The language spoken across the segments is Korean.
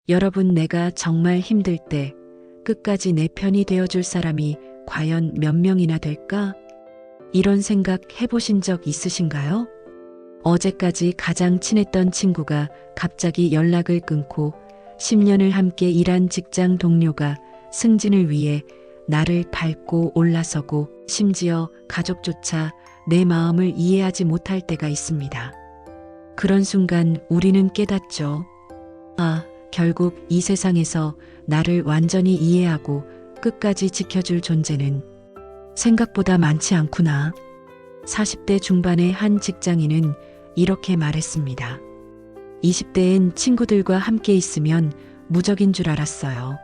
여러분, 내가 정말 힘들 때 끝까지 내 편이 되어줄 사람이 과연 몇 명이나 될까? 이런 생각 해보신 적 있으신가요? 어제까지 가장 친했던 친구가 갑자기 연락을 끊고 10년을 함께 일한 직장 동료가 승진을 위해 나를 밟고 올라서고 심지어 가족조차 내 마음을 이해하지 못할 때가 있습니다. 그런 순간 우리는 깨닫죠. 아, 결국 이 세상에서 나를 완전히 이해하고 끝까지 지켜줄 존재는 생각보다 많지 않구나. 40대 중반의 한 직장인은 이렇게 말했습니다. 20대엔 친구들과 함께 있으면 무적인 줄 알았어요.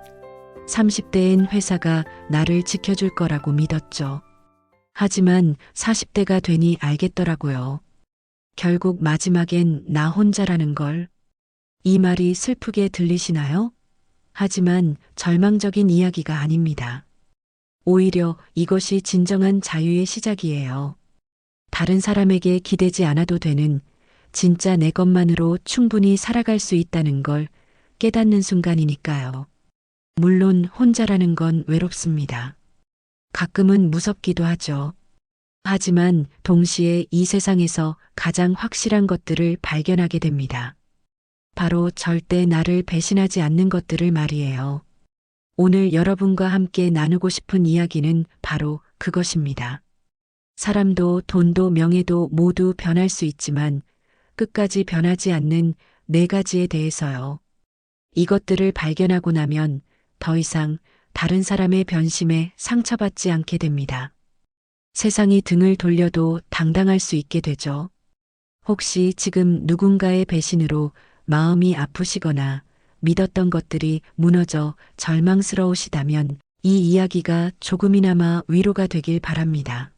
30대엔 회사가 나를 지켜줄 거라고 믿었죠. 하지만 40대가 되니 알겠더라고요. 결국 마지막엔 나 혼자라는 걸. 이 말이 슬프게 들리시나요? 하지만 절망적인 이야기가 아닙니다. 오히려 이것이 진정한 자유의 시작이에요. 다른 사람에게 기대지 않아도 되는, 진짜 내 것만으로 충분히 살아갈 수 있다는 걸 깨닫는 순간이니까요. 물론 혼자라는 건 외롭습니다. 가끔은 무섭기도 하죠. 하지만 동시에 이 세상에서 가장 확실한 것들을 발견하게 됩니다. 바로 절대 나를 배신하지 않는 것들을 말이에요. 오늘 여러분과 함께 나누고 싶은 이야기는 바로 그것입니다. 사람도 돈도 명예도 모두 변할 수 있지만 끝까지 변하지 않는 4가지에 대해서요. 이것들을 발견하고 나면 더 이상 다른 사람의 변심에 상처받지 않게 됩니다. 세상이 등을 돌려도 당당할 수 있게 되죠. 혹시 지금 누군가의 배신으로 마음이 아프시거나 믿었던 것들이 무너져 절망스러우시다면 이 이야기가 조금이나마 위로가 되길 바랍니다.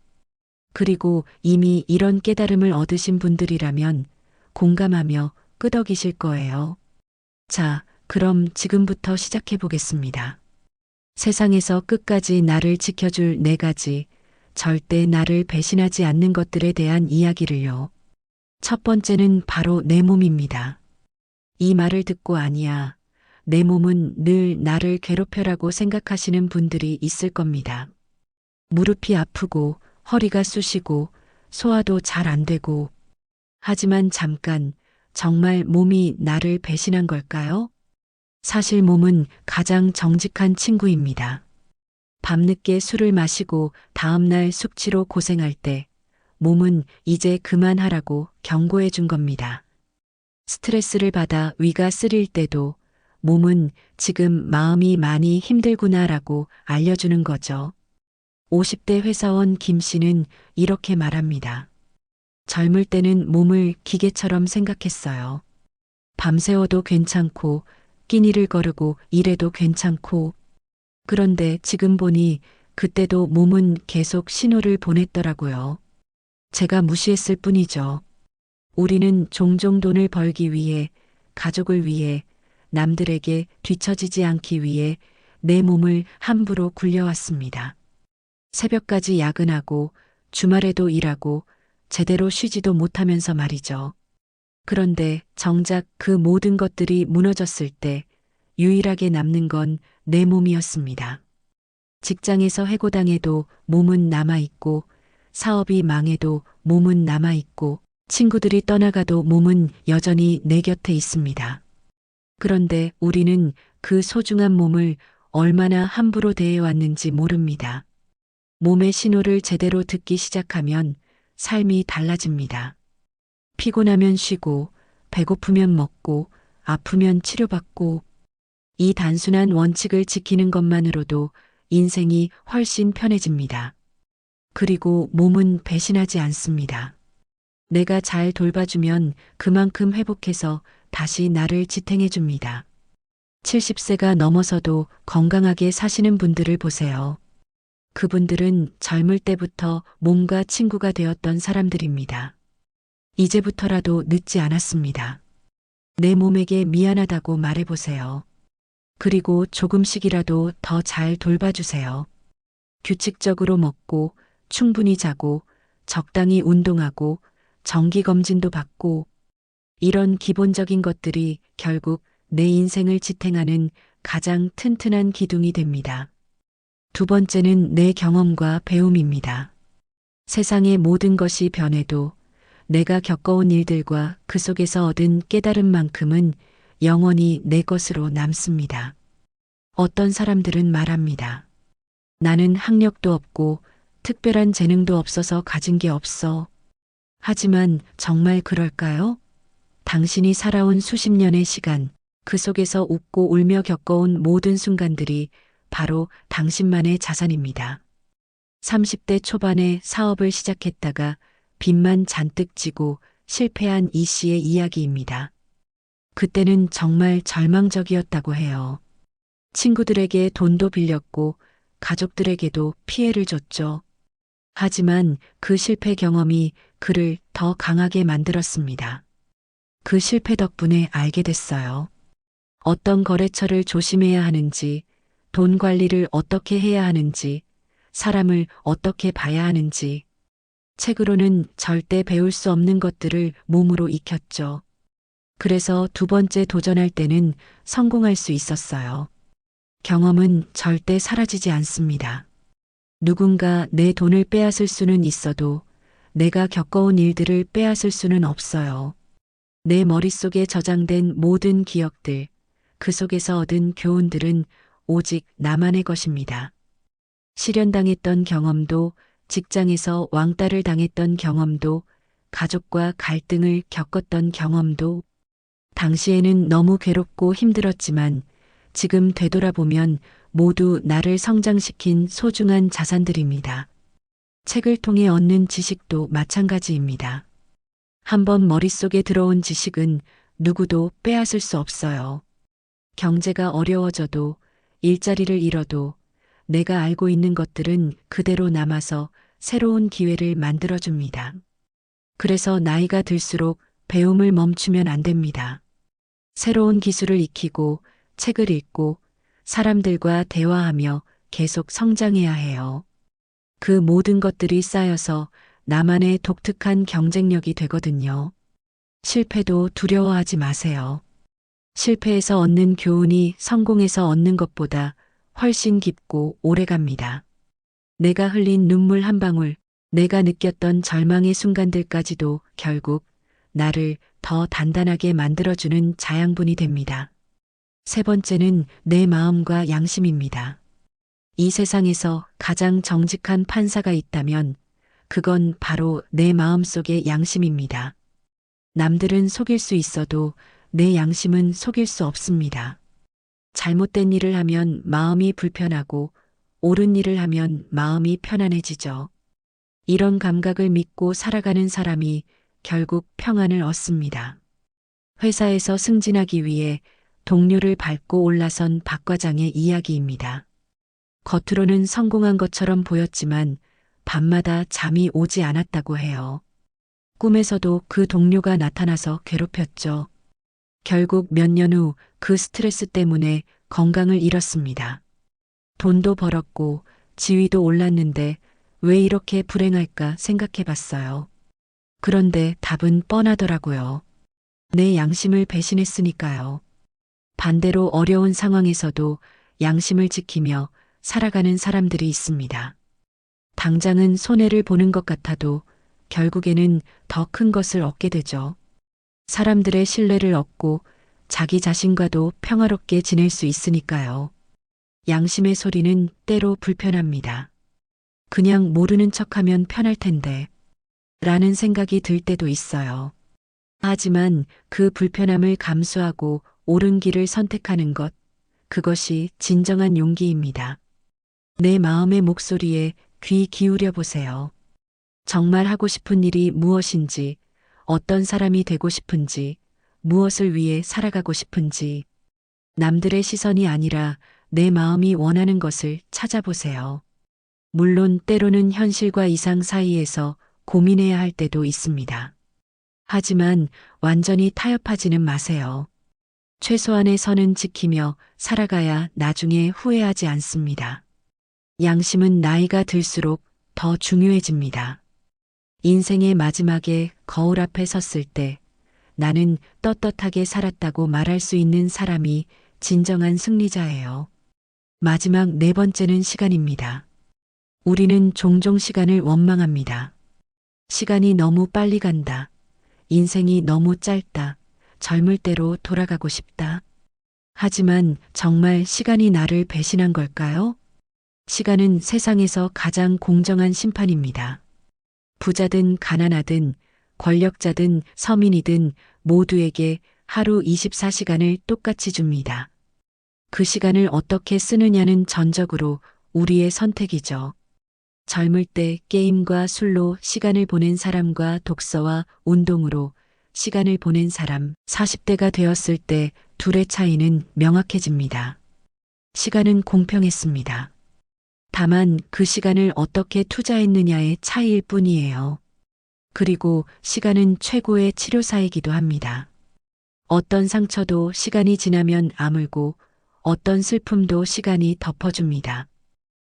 그리고 이미 이런 깨달음을 얻으신 분들이라면 공감하며 끄덕이실 거예요. 자, 그럼 지금부터 시작해 보겠습니다. 세상에서 끝까지 나를 지켜줄 4가지, 절대 나를 배신하지 않는 것들에 대한 이야기를요. 첫 번째는 바로 내 몸입니다. 이 말을 듣고 아니야, 내 몸은 늘 나를 괴롭혀라고 생각하시는 분들이 있을 겁니다. 무릎이 아프고 허리가 쑤시고 소화도 잘 안 되고. 하지만 잠깐, 정말 몸이 나를 배신한 걸까요? 사실 몸은 가장 정직한 친구입니다. 밤늦게 술을 마시고 다음날 숙취로 고생할 때 몸은 이제 그만하라고 경고해 준 겁니다. 스트레스를 받아 위가 쓰릴 때도 몸은 지금 마음이 많이 힘들구나라고 알려주는 거죠. 50대 회사원 김 씨는 이렇게 말합니다. 젊을 때는 몸을 기계처럼 생각했어요. 밤새워도 괜찮고 끼니를 거르고 일해도 괜찮고. 그런데 지금 보니 그때도 몸은 계속 신호를 보냈더라고요. 제가 무시했을 뿐이죠. 우리는 종종 돈을 벌기 위해, 가족을 위해, 남들에게 뒤처지지 않기 위해 내 몸을 함부로 굴려왔습니다. 새벽까지 야근하고 주말에도 일하고 제대로 쉬지도 못하면서 말이죠. 그런데 정작 그 모든 것들이 무너졌을 때 유일하게 남는 건 내 몸이었습니다. 직장에서 해고당해도 몸은 남아있고, 사업이 망해도 몸은 남아있고, 친구들이 떠나가도 몸은 여전히 내 곁에 있습니다. 그런데 우리는 그 소중한 몸을 얼마나 함부로 대해왔는지 모릅니다. 몸의 신호를 제대로 듣기 시작하면 삶이 달라집니다. 피곤하면 쉬고, 배고프면 먹고, 아프면 치료받고. 이 단순한 원칙을 지키는 것만으로도 인생이 훨씬 편해집니다. 그리고 몸은 배신하지 않습니다. 내가 잘 돌봐주면 그만큼 회복해서 다시 나를 지탱해 줍니다. 70세가 넘어서도 건강하게 사시는 분들을 보세요. 그분들은 젊을 때부터 몸과 친구가 되었던 사람들입니다. 이제부터라도 늦지 않았습니다. 내 몸에게 미안하다고 말해보세요. 그리고 조금씩이라도 더 잘 돌봐주세요. 규칙적으로 먹고, 충분히 자고, 적당히 운동하고, 정기검진도 받고. 이런 기본적인 것들이 결국 내 인생을 지탱하는 가장 튼튼한 기둥이 됩니다. 두 번째는 내 경험과 배움입니다. 세상의 모든 것이 변해도 내가 겪어온 일들과 그 속에서 얻은 깨달음만큼은 영원히 내 것으로 남습니다. 어떤 사람들은 말합니다. 나는 학력도 없고 특별한 재능도 없어서 가진 게 없어. 하지만 정말 그럴까요? 당신이 살아온 수십 년의 시간, 그 속에서 웃고 울며 겪어온 모든 순간들이 바로 당신만의 자산입니다. 30대 초반에 사업을 시작했다가 빚만 잔뜩 지고 실패한 이 씨의 이야기입니다. 그때는 정말 절망적이었다고 해요. 친구들에게 돈도 빌렸고 가족들에게도 피해를 줬죠. 하지만 그 실패 경험이 그를 더 강하게 만들었습니다. 그 실패 덕분에 알게 됐어요. 어떤 거래처를 조심해야 하는지, 돈 관리를 어떻게 해야 하는지, 사람을 어떻게 봐야 하는지. 책으로는 절대 배울 수 없는 것들을 몸으로 익혔죠. 그래서 두 번째 도전할 때는 성공할 수 있었어요. 경험은 절대 사라지지 않습니다. 누군가 내 돈을 빼앗을 수는 있어도 내가 겪어온 일들을 빼앗을 수는 없어요. 내 머릿속에 저장된 모든 기억들, 그 속에서 얻은 교훈들은 오직 나만의 것입니다. 실연당했던 경험도, 직장에서 왕따를 당했던 경험도, 가족과 갈등을 겪었던 경험도, 당시에는 너무 괴롭고 힘들었지만 지금 되돌아보면 모두 나를 성장시킨 소중한 자산들입니다. 책을 통해 얻는 지식도 마찬가지입니다. 한번 머릿속에 들어온 지식은 누구도 빼앗을 수 없어요. 경제가 어려워져도, 일자리를 잃어도 내가 알고 있는 것들은 그대로 남아서 새로운 기회를 만들어줍니다. 그래서 나이가 들수록 배움을 멈추면 안 됩니다. 새로운 기술을 익히고 책을 읽고 사람들과 대화하며 계속 성장해야 해요. 그 모든 것들이 쌓여서 나만의 독특한 경쟁력이 되거든요. 실패도 두려워하지 마세요. 실패에서 얻는 교훈이 성공에서 얻는 것보다 훨씬 깊고 오래갑니다. 내가 흘린 눈물 한 방울, 내가 느꼈던 절망의 순간들까지도 결국 나를 더 단단하게 만들어주는 자양분이 됩니다. 세 번째는 내 마음과 양심입니다. 이 세상에서 가장 정직한 판사가 있다면 그건 바로 내 마음속의 양심입니다. 남들은 속일 수 있어도 내 양심은 속일 수 없습니다. 잘못된 일을 하면 마음이 불편하고 옳은 일을 하면 마음이 편안해지죠. 이런 감각을 믿고 살아가는 사람이 결국 평안을 얻습니다. 회사에서 승진하기 위해 동료를 밟고 올라선 박 과장의 이야기입니다. 겉으로는 성공한 것처럼 보였지만 밤마다 잠이 오지 않았다고 해요. 꿈에서도 그 동료가 나타나서 괴롭혔죠. 결국 몇 년 후 그 스트레스 때문에 건강을 잃었습니다. 돈도 벌었고 지위도 올랐는데 왜 이렇게 불행할까 생각해 봤어요. 그런데 답은 뻔하더라고요. 내 양심을 배신했으니까요. 반대로 어려운 상황에서도 양심을 지키며 살아가는 사람들이 있습니다. 당장은 손해를 보는 것 같아도 결국에는 더 큰 것을 얻게 되죠. 사람들의 신뢰를 얻고 자기 자신과도 평화롭게 지낼 수 있으니까요. 양심의 소리는 때로 불편합니다. 그냥 모르는 척하면 편할 텐데 라는 생각이 들 때도 있어요. 하지만 그 불편함을 감수하고 옳은 길을 선택하는 것, 그것이 진정한 용기입니다. 내 마음의 목소리에 귀 기울여 보세요. 정말 하고 싶은 일이 무엇인지, 어떤 사람이 되고 싶은지, 무엇을 위해 살아가고 싶은지, 남들의 시선이 아니라 내 마음이 원하는 것을 찾아보세요. 물론 때로는 현실과 이상 사이에서 고민해야 할 때도 있습니다. 하지만 완전히 타협하지는 마세요. 최소한의 선은 지키며 살아가야 나중에 후회하지 않습니다. 양심은 나이가 들수록 더 중요해집니다. 인생의 마지막에 거울 앞에 섰을 때 나는 떳떳하게 살았다고 말할 수 있는 사람이 진정한 승리자예요. 마지막 네 번째는 시간입니다. 우리는 종종 시간을 원망합니다. 시간이 너무 빨리 간다. 인생이 너무 짧다. 젊을 때로 돌아가고 싶다. 하지만 정말 시간이 나를 배신한 걸까요? 시간은 세상에서 가장 공정한 심판입니다. 부자든 가난하든 권력자든 서민이든 모두에게 하루 24시간을 똑같이 줍니다. 그 시간을 어떻게 쓰느냐는 전적으로 우리의 선택이죠. 젊을 때 게임과 술로 시간을 보낸 사람과 독서와 운동으로 시간을 보낸 사람, 40대가 되었을 때 둘의 차이는 명확해집니다. 시간은 공평했습니다. 다만 그 시간을 어떻게 투자했느냐의 차이일 뿐이에요. 그리고 시간은 최고의 치료사이기도 합니다. 어떤 상처도 시간이 지나면 아물고 어떤 슬픔도 시간이 덮어줍니다.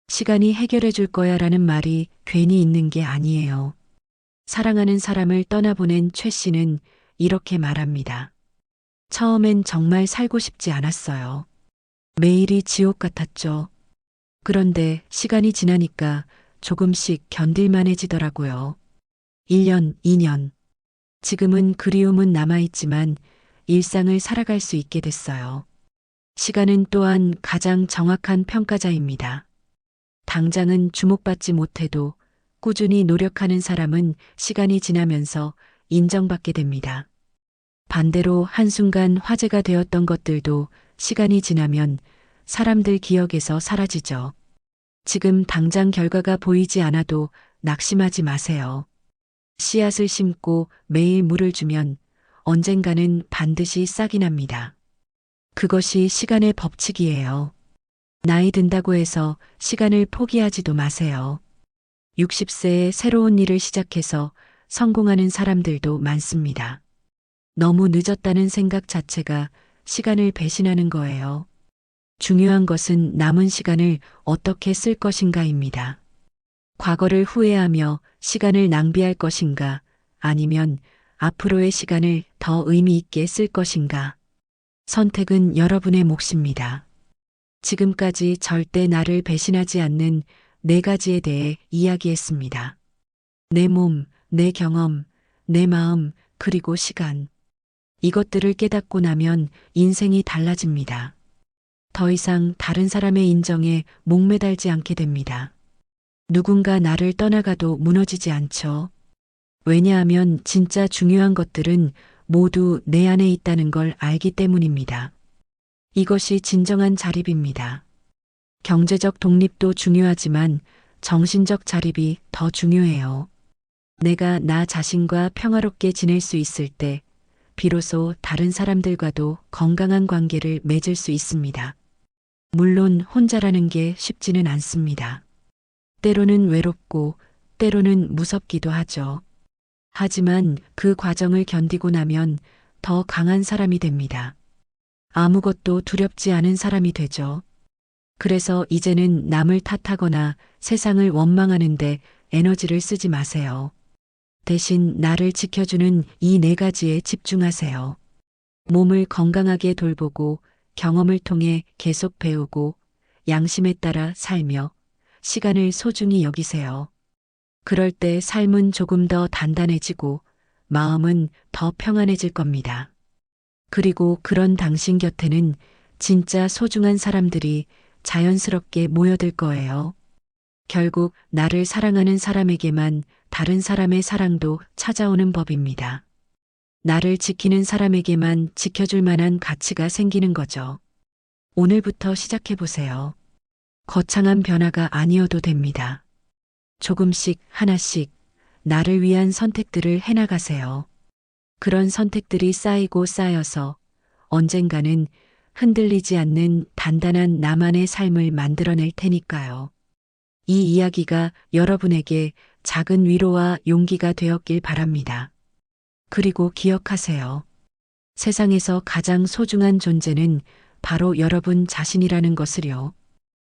시간이 해결해 줄 거야 라는 말이 괜히 있는 게 아니에요. 사랑하는 사람을 떠나보낸 최 씨는 이렇게 말합니다. 처음엔 정말 살고 싶지 않았어요. 매일이 지옥 같았죠. 그런데 시간이 지나니까 조금씩 견딜만해지더라고요. 1년, 2년. 지금은 그리움은 남아있지만 일상을 살아갈 수 있게 됐어요. 시간은 또한 가장 정확한 평가자입니다. 당장은 주목받지 못해도 꾸준히 노력하는 사람은 시간이 지나면서 인정받게 됩니다. 반대로 한순간 화제가 되었던 것들도 시간이 지나면 사람들 기억에서 사라지죠. 지금 당장 결과가 보이지 않아도 낙심하지 마세요. 씨앗을 심고 매일 물을 주면 언젠가는 반드시 싹이 납니다. 그것이 시간의 법칙이에요. 나이 든다고 해서 시간을 포기하지도 마세요. 60세에 새로운 일을 시작해서 성공하는 사람들도 많습니다. 너무 늦었다는 생각 자체가 시간을 배신하는 거예요. 중요한 것은 남은 시간을 어떻게 쓸 것인가입니다. 과거를 후회하며 시간을 낭비할 것인가, 아니면 앞으로의 시간을 더 의미 있게 쓸 것인가. 선택은 여러분의 몫입니다. 지금까지 절대 나를 배신하지 않는 네 가지에 대해 이야기했습니다. 내 몸, 내 경험, 내 마음, 그리고 시간. 이것들을 깨닫고 나면 인생이 달라집니다. 더 이상 다른 사람의 인정에 목매달지 않게 됩니다. 누군가 나를 떠나가도 무너지지 않죠. 왜냐하면 진짜 중요한 것들은 모두 내 안에 있다는 걸 알기 때문입니다. 이것이 진정한 자립입니다. 경제적 독립도 중요하지만 정신적 자립이 더 중요해요. 내가 나 자신과 평화롭게 지낼 수 있을 때 비로소 다른 사람들과도 건강한 관계를 맺을 수 있습니다. 물론 혼자라는 게 쉽지는 않습니다. 때로는 외롭고 때로는 무섭기도 하죠. 하지만 그 과정을 견디고 나면 더 강한 사람이 됩니다. 아무것도 두렵지 않은 사람이 되죠. 그래서 이제는 남을 탓하거나 세상을 원망하는데 에너지를 쓰지 마세요. 대신 나를 지켜주는 이 네 가지에 집중하세요. 몸을 건강하게 돌보고 경험을 통해 계속 배우고 양심에 따라 살며 시간을 소중히 여기세요. 그럴 때 삶은 조금 더 단단해지고 마음은 더 평안해질 겁니다. 그리고 그런 당신 곁에는 진짜 소중한 사람들이 자연스럽게 모여들 거예요. 결국 나를 사랑하는 사람에게만 다른 사람의 사랑도 찾아오는 법입니다. 나를 지키는 사람에게만 지켜줄 만한 가치가 생기는 거죠. 오늘부터 시작해보세요. 거창한 변화가 아니어도 됩니다. 조금씩 하나씩 나를 위한 선택들을 해나가세요. 그런 선택들이 쌓이고 쌓여서 언젠가는 흔들리지 않는 단단한 나만의 삶을 만들어낼 테니까요. 이 이야기가 여러분에게 작은 위로와 용기가 되었길 바랍니다. 그리고 기억하세요. 세상에서 가장 소중한 존재는 바로 여러분 자신이라는 것을요.